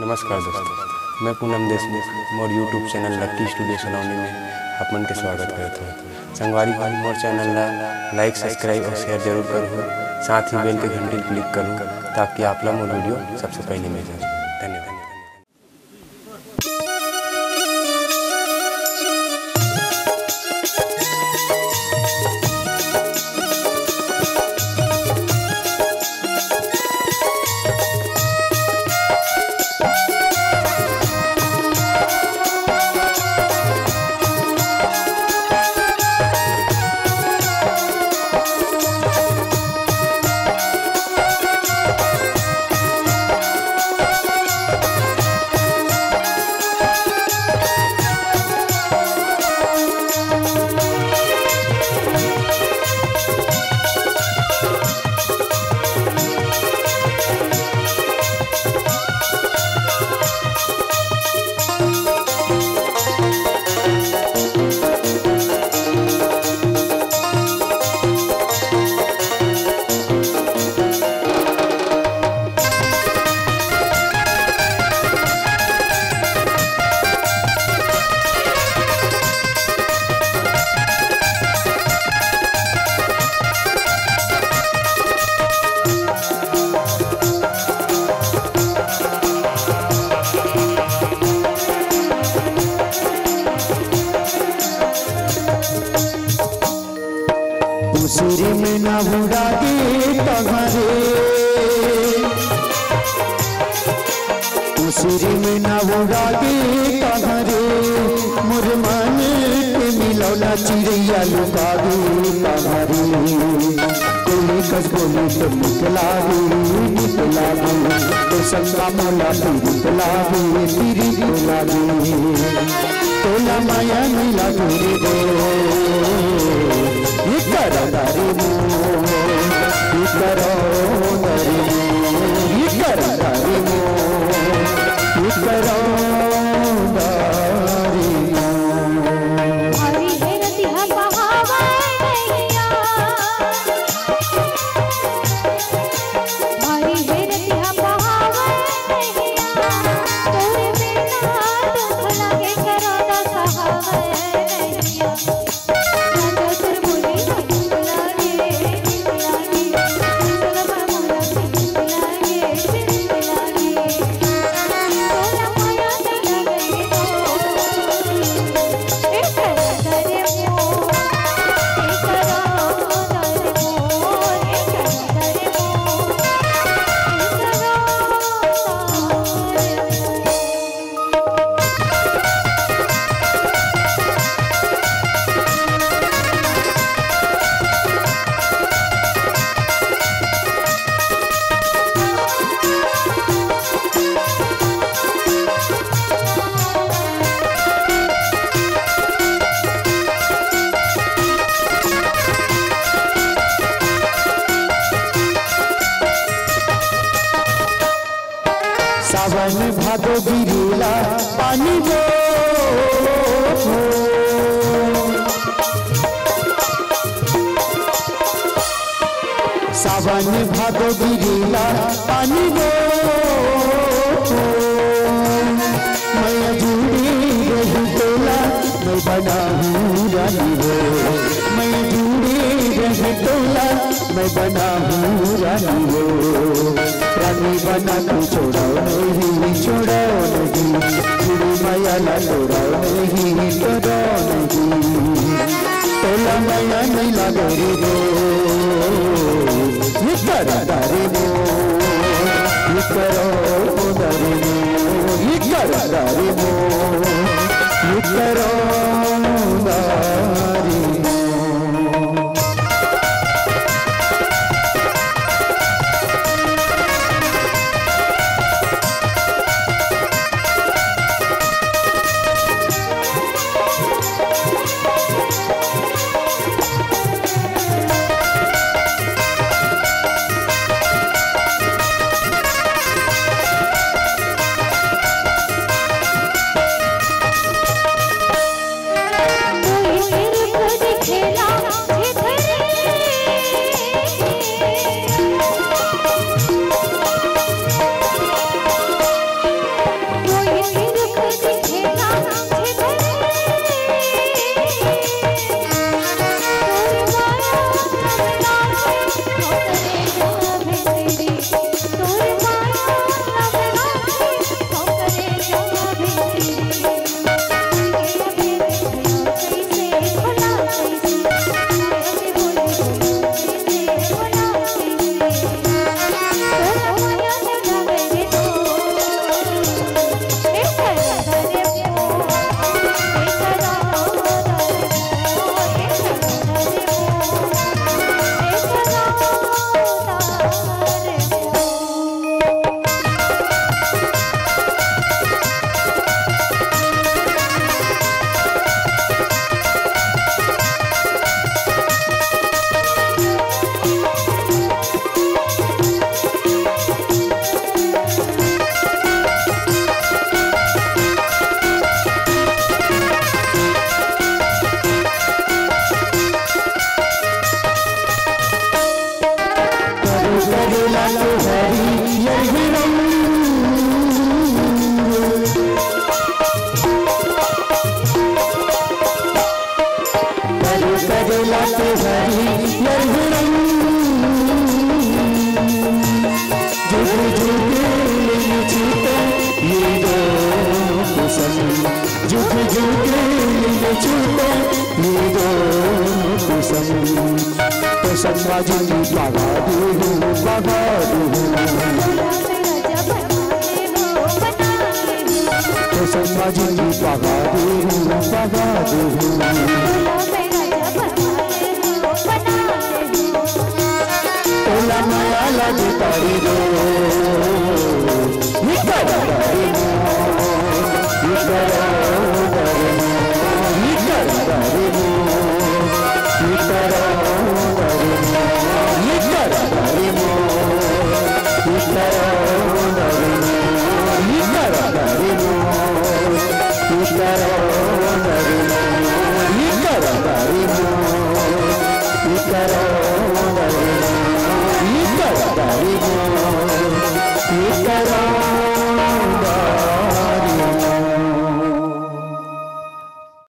नमस्कार दोस्तों, मैं पूनम देशमुख मोर यूट्यूब चैनल लकी स्टूडियो सलौनी में आपमन के स्वागत करता हूँ। संगवारी भाई मोर चैनल ला लाइक सब्सक्राइब और शेयर जरूर करूँ, साथ ही बेल के घंटी क्लिक करूँ ताकि आप ला मोर वीडियो सबसे पहले मिल जाए। धन्यवाद। उसिरी में ना बुड़ा गे तघरे, उसिरी में ना बुड़ा गे तघरे, मोर मन के मिलौला चिड़िया लुकावे तघरे। कोई कस बोली तो निकलावे तो संगा मोला तिरी लागे तोला माया मिला गोरे दो करो दारी मो करो दारी मो करो दारी मो करो दारी मो। हरी है रतिहा बहावे नैया, हरी है रतिहा बहावे नैया, तोरे बिना दुख लगे करो ना सहावे नैया। सावन भादो गिरेला पानी गो, सावन भादो गिरेला पानी गो, मैं जुड़ी रही तोला मैं बना हूँ रानी हो, मैं जुड़ी रही तोला मैं बना हूँ रानी हो। रानी बना तू छोड़ाओ नहीं जुड़ी माया ला छोड़ाओ नहीं तोला माया नहीं लागो रे दो ये करो दारे दो ये करो दारे दो ये करो दारे दो ये करो दारे दो। लागे हरियर रंग करेला के हरियर रंग जुग जुग छूटे ये दोनों कुसुम जुग जुग छूटे ये दोनों कुसुम तो समाज की बाबा तो समाज की बाबा ओला माया लगी तारी दो करो